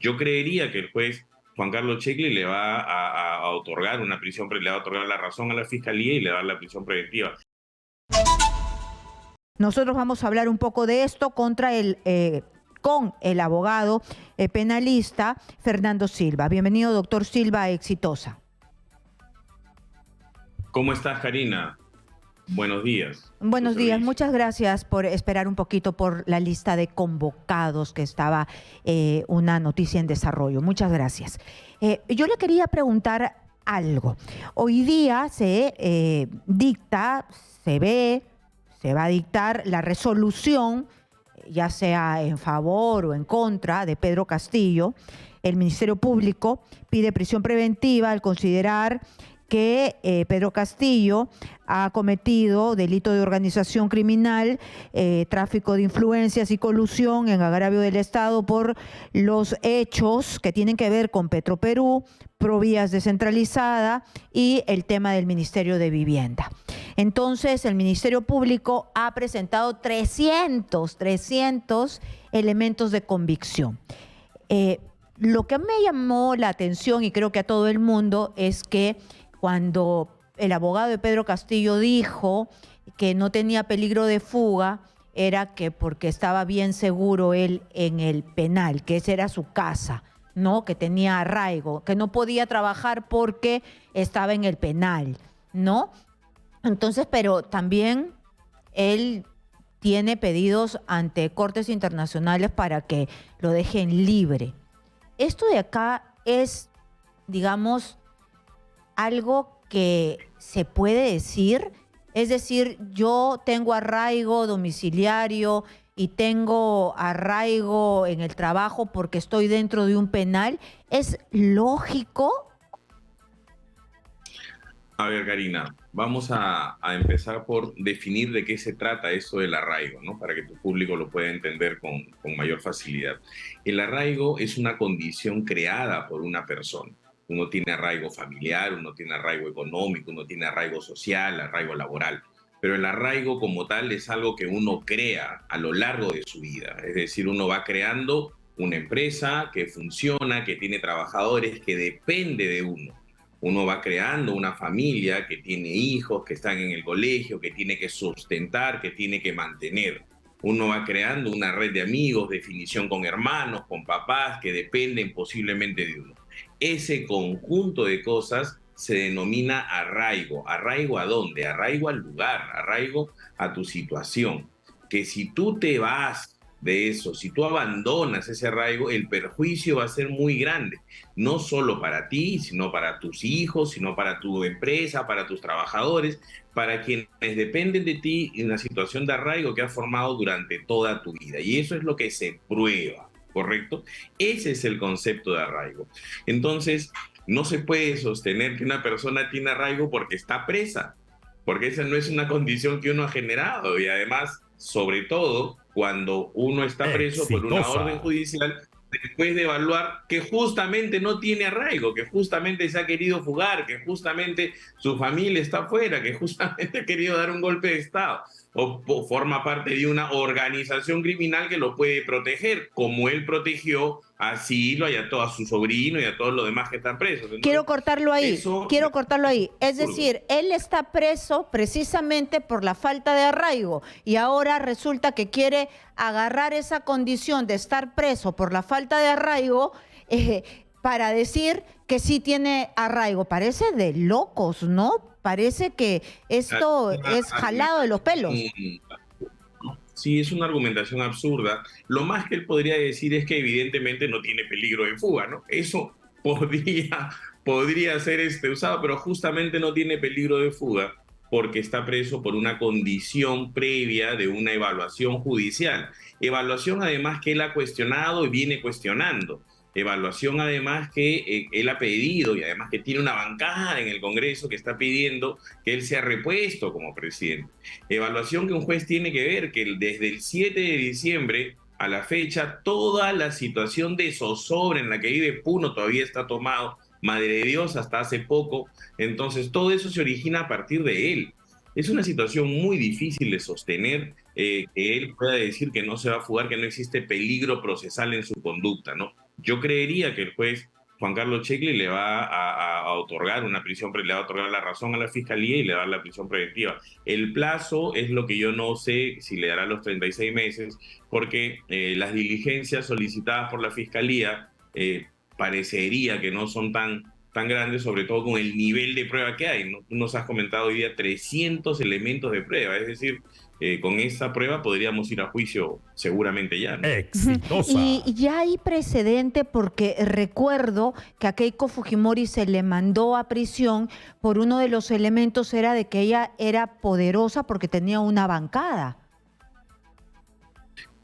Yo creería que el juez Juan Carlos Checli le va a otorgar una prisión, le va a otorgar la razón a la fiscalía y le va a dar la prisión preventiva. Nosotros vamos a hablar un poco de esto con el abogado penalista Fernando Silva. Bienvenido, doctor Silva, a Exitosa. ¿Cómo estás, Karina? Buenos días. Buenos días, muchas gracias por esperar un poquito por la lista de convocados, que estaba una noticia en desarrollo. Muchas gracias. Yo le quería preguntar algo. Hoy día se va a dictar la resolución, ya sea en favor o en contra de Pedro Castillo. El Ministerio Público pide prisión preventiva al considerar que Pedro Castillo ha cometido delito de organización criminal, tráfico de influencias y colusión en agravio del Estado por los hechos que tienen que ver con Petroperú, Provías descentralizada y el tema del Ministerio de Vivienda. Entonces, el Ministerio Público ha presentado 300 elementos de convicción. Lo que me llamó la atención, y creo que a todo el mundo, es que cuando el abogado de Pedro Castillo dijo que no tenía peligro de fuga, era que porque estaba bien seguro él en el penal, que esa era su casa, ¿no? Que tenía arraigo, que no podía trabajar porque estaba en el penal, ¿no? Entonces, pero también él tiene pedidos ante cortes internacionales para que lo dejen libre. Esto de acá es, digamos, algo que se puede decir, es decir, yo tengo arraigo domiciliario y tengo arraigo en el trabajo porque estoy dentro de un penal. ¿Es lógico? A ver, Karina, vamos a empezar por definir de qué se trata eso del arraigo, ¿no? Para que tu público lo pueda entender con mayor facilidad. El arraigo es una condición creada por una persona. Uno tiene arraigo familiar, uno tiene arraigo económico, uno tiene arraigo social, arraigo laboral. Pero el arraigo como tal es algo que uno crea a lo largo de su vida. Es decir, uno va creando una empresa que funciona, que tiene trabajadores, que depende de uno. Uno va creando una familia que tiene hijos, que están en el colegio, que tiene que sustentar, que tiene que mantener. Uno va creando una red de amigos, definición con hermanos, con papás, que dependen posiblemente de uno. Ese conjunto de cosas se denomina arraigo. ¿Arraigo a dónde? Arraigo al lugar, arraigo a tu situación. Que si tú te vas de eso, si tú abandonas ese arraigo, el perjuicio va a ser muy grande, no solo para ti, sino para tus hijos, sino para tu empresa, para tus trabajadores, para quienes dependen de ti en una situación de arraigo que has formado durante toda tu vida. Y eso es lo que se prueba, ¿correcto? Ese es el concepto de arraigo. Entonces, no se puede sostener que una persona tiene arraigo porque está presa, porque esa no es una condición que uno ha generado. Y además, sobre todo, cuando uno está preso por una orden judicial, después de evaluar que justamente no tiene arraigo, que justamente se ha querido fugar, que justamente su familia está afuera, que justamente ha querido dar un golpe de Estado, o forma parte de una organización criminal que lo puede proteger, como él protegió a Silo y a todo a su sobrino y a todos los demás que están presos. Entonces, quiero cortarlo ahí. Es decir, él está preso precisamente por la falta de arraigo y ahora resulta que quiere agarrar esa condición de estar preso por la falta de arraigo para decir que sí tiene arraigo. Parece de locos, ¿no? Parece que esto es jalado de los pelos. Sí, es una argumentación absurda. Lo más que él podría decir es que evidentemente no tiene peligro de fuga, ¿no? Eso podría ser usado, pero justamente no tiene peligro de fuga porque está preso por una condición previa de una evaluación judicial. Evaluación además que él ha cuestionado y viene cuestionando. Evaluación además que él ha pedido y además que tiene una bancada en el Congreso que está pidiendo que él sea repuesto como presidente. Evaluación que un juez tiene que ver que desde el 7 de diciembre a la fecha toda la situación de zozobra en la que vive Puno todavía está tomado, Madre de Dios hasta hace poco, entonces todo eso se origina a partir de él. Es una situación muy difícil de sostener que él pueda decir que no se va a fugar, que no existe peligro procesal en su conducta, ¿no? Yo creería que el juez Juan Carlos Checli le va a otorgar una prisión, le va a otorgar la razón a la fiscalía y le va a dar la prisión preventiva. El plazo es lo que yo no sé si le dará los 36 meses, porque las diligencias solicitadas por la fiscalía parecería que no son tan grandes, sobre todo con el nivel de prueba que hay, ¿no? Tú nos has comentado hoy día 300 elementos de prueba, es decir, con esa prueba podríamos ir a juicio seguramente ya, ¿no? Exitosa. Y ya hay precedente porque recuerdo que a Keiko Fujimori se le mandó a prisión por uno de los elementos era de que ella era poderosa porque tenía una bancada.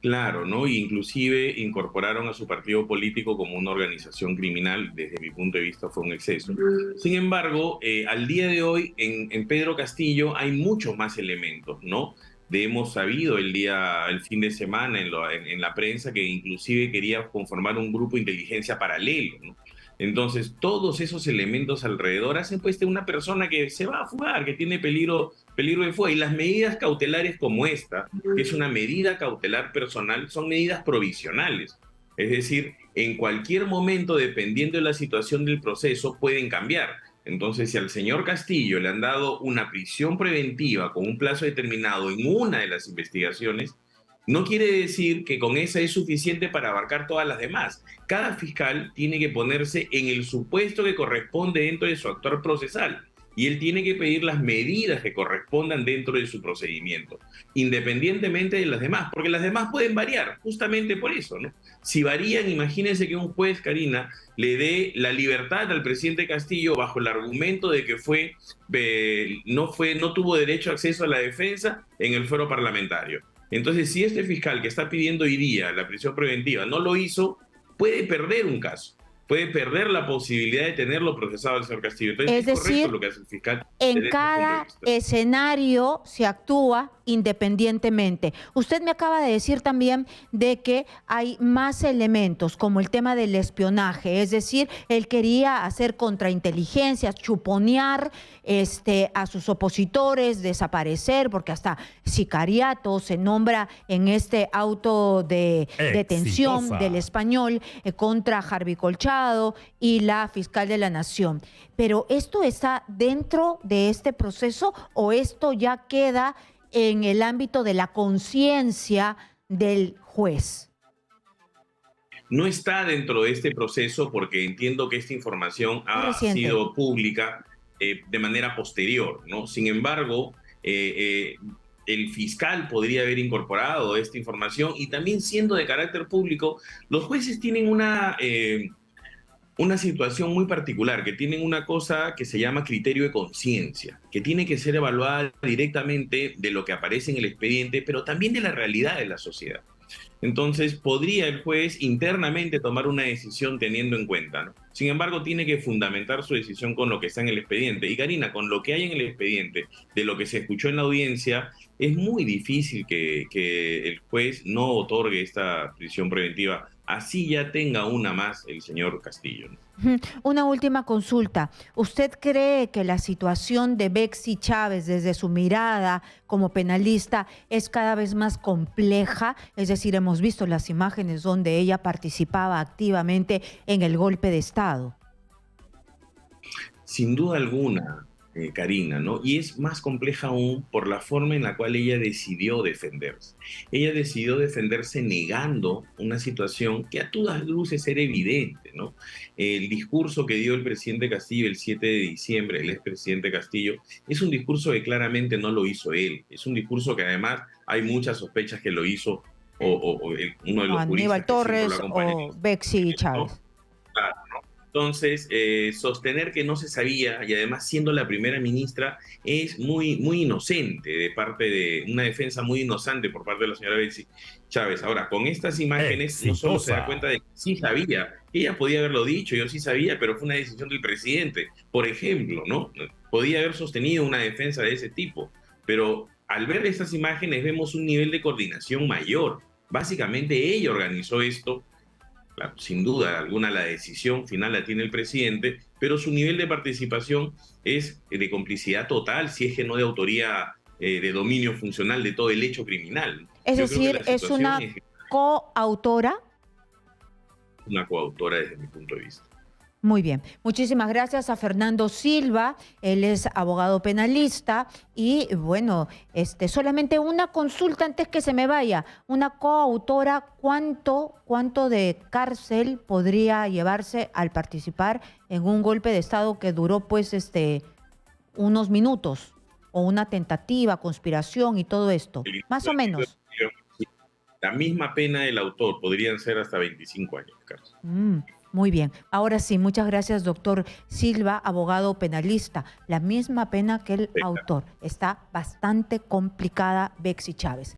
Claro, ¿no? Inclusive incorporaron a su partido político como una organización criminal, desde mi punto de vista fue un exceso. Sin embargo, al día de hoy en Pedro Castillo hay muchos más elementos, ¿no? Hemos sabido el fin de semana en la prensa que inclusive quería conformar un grupo de inteligencia paralelo, ¿no? Entonces, todos esos elementos alrededor hacen pues de una persona que se va a fugar, que tiene peligro de fuga. Y las medidas cautelares como esta, que es una medida cautelar personal, son medidas provisionales. Es decir, en cualquier momento, dependiendo de la situación del proceso, pueden cambiar. Entonces, si al señor Castillo le han dado una prisión preventiva con un plazo determinado en una de las investigaciones, no quiere decir que con esa es suficiente para abarcar todas las demás. Cada fiscal tiene que ponerse en el supuesto que corresponde dentro de su actuar procesal y él tiene que pedir las medidas que correspondan dentro de su procedimiento, independientemente de las demás, porque las demás pueden variar, justamente por eso, ¿no? Si varían, imagínense que un juez, Karina, le dé la libertad al presidente Castillo bajo el argumento de que no tuvo derecho a acceso a la defensa en el fuero parlamentario. Entonces, si este fiscal que está pidiendo hoy día la prisión preventiva no lo hizo, puede perder un caso, puede perder la posibilidad de tenerlo procesado al señor Castillo. Entonces, Es decir, correcto lo que hace el fiscal. en cada escenario se actúa independientemente. Usted me acaba de decir también de que hay más elementos, como el tema del espionaje, es decir, él quería hacer contrainteligencias, chuponear a sus opositores, desaparecer, porque hasta sicariato se nombra en este auto de detención del Español contra Harvey Colchado y la fiscal de la Nación. Pero ¿esto está dentro de este proceso o esto ya queda en el ámbito de la conciencia del juez? No está dentro de este proceso porque entiendo que esta información ha sido pública de manera posterior, ¿no? Sin embargo, el fiscal podría haber incorporado esta información y también siendo de carácter público, los jueces tienen una situación muy particular, que tienen una cosa que se llama criterio de conciencia, que tiene que ser evaluada directamente de lo que aparece en el expediente, pero también de la realidad de la sociedad. Entonces, podría el juez internamente tomar una decisión teniendo en cuenta, ¿no? Sin embargo, tiene que fundamentar su decisión con lo que está en el expediente. Y Karina, con lo que hay en el expediente, de lo que se escuchó en la audiencia, es muy difícil que el juez no otorgue esta prisión preventiva, así ya tenga una más el señor Castillo, ¿no? Una última consulta. ¿Usted cree que la situación de Betsy Chávez desde su mirada como penalista es cada vez más compleja? Es decir, hemos visto las imágenes donde ella participaba activamente en el golpe de Estado. Sin duda alguna, Karina, ¿no? Y es más compleja aún por la forma en la cual ella decidió defenderse. Ella decidió defenderse negando una situación que a todas luces era evidente, ¿no? El discurso que dio el presidente Castillo el 7 de diciembre, el expresidente Castillo, es un discurso que claramente no lo hizo él. Es un discurso que además hay muchas sospechas que lo hizo uno de los Aníbal Torres o Betsy Chávez. Claro, ¿no? Entonces, sostener que no se sabía, y además siendo la primera ministra, es muy, muy inocente de parte de una defensa muy inocente por parte de la señora Betsy Chávez. Ahora, con estas imágenes, no solo se da cuenta de que sí sabía, ella podía haberlo dicho, yo sí sabía, pero fue una decisión del presidente, por ejemplo, ¿no? Podía haber sostenido una defensa de ese tipo, pero al ver estas imágenes vemos un nivel de coordinación mayor. Básicamente ella organizó esto. Claro, sin duda alguna la decisión final la tiene el presidente, pero su nivel de participación es de complicidad total, si es que no de autoría de dominio funcional de todo el hecho criminal. Es decir, ¿es una coautora? una coautora desde mi punto de vista. Muy bien. Muchísimas gracias a Fernando Silva. Él es abogado penalista y bueno, solamente una consulta antes que se me vaya. Una coautora, ¿cuánto de cárcel podría llevarse al participar en un golpe de Estado que duró pues unos minutos o una tentativa, conspiración y todo esto? Más o menos. La misma pena del autor, podrían ser hasta 25 años, Carlos. Muy bien. Ahora sí, muchas gracias, doctor Silva, abogado penalista. La misma pena que el autor. Está bastante complicada, Bexy Chávez.